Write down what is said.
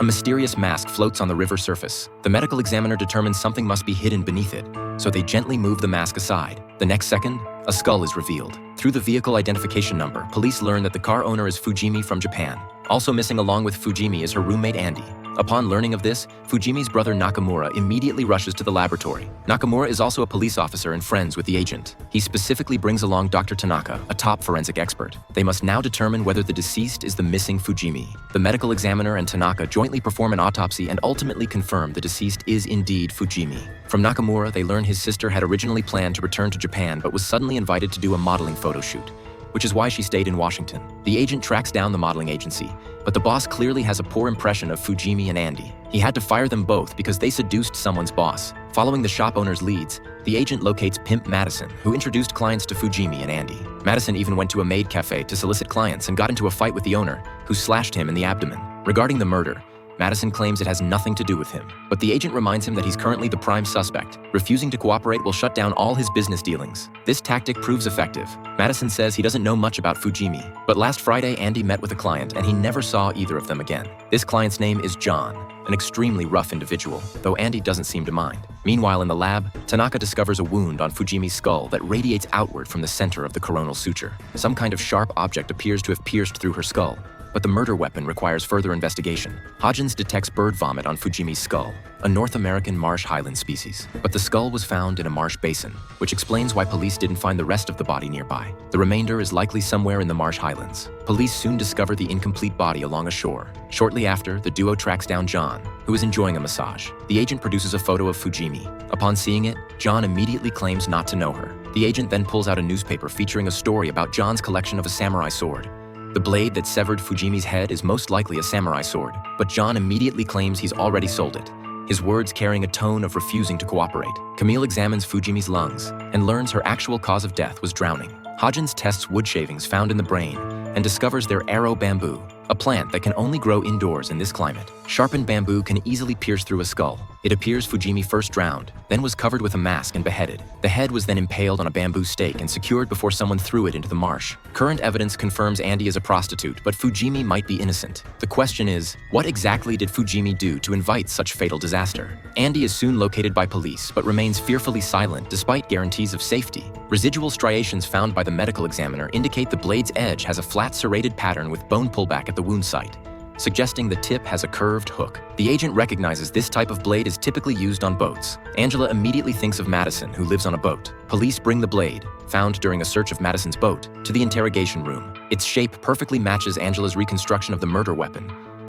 A mysterious mask floats on the river surface. The medical examiner determines something must be hidden beneath it, so they gently move the mask aside. The next second, a skull is revealed. Through the vehicle identification number, police learn that the car owner is Fujimi from Japan. Also missing along with Fujimi is her roommate Andy. Upon learning of this, Fujimi's brother Nakamura immediately rushes to the laboratory. Nakamura is also a police officer and friends with the agent. He specifically brings along Dr. Tanaka, a top forensic expert. They must now determine whether the deceased is the missing Fujimi. The medical examiner and Tanaka jointly perform an autopsy and ultimately confirm the deceased is indeed Fujimi. From Nakamura, they learn his sister had originally planned to return to Japan but was suddenly invited to do a modeling photo shoot, which is why she stayed in Washington. The agent tracks down the modeling agency, but the boss clearly has a poor impression of Fujimi and Andy. He had to fire them both because they seduced someone's boss. Following the shop owner's leads, the agent locates Pimp Madison, who introduced clients to Fujimi and Andy. Madison even went to a maid cafe to solicit clients and got into a fight with the owner, who slashed him in the abdomen. Regarding the murder, Madison claims it has nothing to do with him, but the agent reminds him that he's currently the prime suspect. Refusing to cooperate will shut down all his business dealings. This tactic proves effective. Madison says he doesn't know much about Fujimi, but last Friday Andy met with a client and he never saw either of them again. This client's name is John, an extremely rough individual, though Andy doesn't seem to mind. Meanwhile, in the lab, Tanaka discovers a wound on Fujimi's skull that radiates outward from the center of the coronal suture. Some kind of sharp object appears to have pierced through her skull, but the murder weapon requires further investigation. Hodgins detects bird vomit on Fujimi's skull, a North American marsh highland species. But the skull was found in a marsh basin, which explains why police didn't find the rest of the body nearby. The remainder is likely somewhere in the marsh highlands. Police soon discover the incomplete body along a shore. Shortly after, the duo tracks down John, who is enjoying a massage. The agent produces a photo of Fujimi. Upon seeing it, John immediately claims not to know her. The agent then pulls out a newspaper featuring a story about John's collection of a samurai sword. The blade that severed Fujimi's head is most likely a samurai sword, but John immediately claims he's already sold it, his words carrying a tone of refusing to cooperate. Camille examines Fujimi's lungs and learns her actual cause of death was drowning. Hodgins tests wood shavings found in the brain and discovers they're arrow bamboo, a plant that can only grow indoors in this climate. Sharpened bamboo can easily pierce through a skull. It appears Fujimi first drowned, then was covered with a mask and beheaded. The head was then impaled on a bamboo stake and secured before someone threw it into the marsh. Current evidence confirms Andy is a prostitute, but Fujimi might be innocent. The question is, what exactly did Fujimi do to invite such fatal disaster? Andy is soon located by police, but remains fearfully silent despite guarantees of safety. Residual striations found by the medical examiner indicate the blade's edge has a flat serrated pattern with bone pullback at the wound site, suggesting the tip has a curved hook. The agent recognizes this type of blade is typically used on boats. Angela immediately thinks of Madison, who lives on a boat. Police bring the blade, found during a search of Madison's boat, to the interrogation room. Its shape perfectly matches Angela's reconstruction of the murder weapon,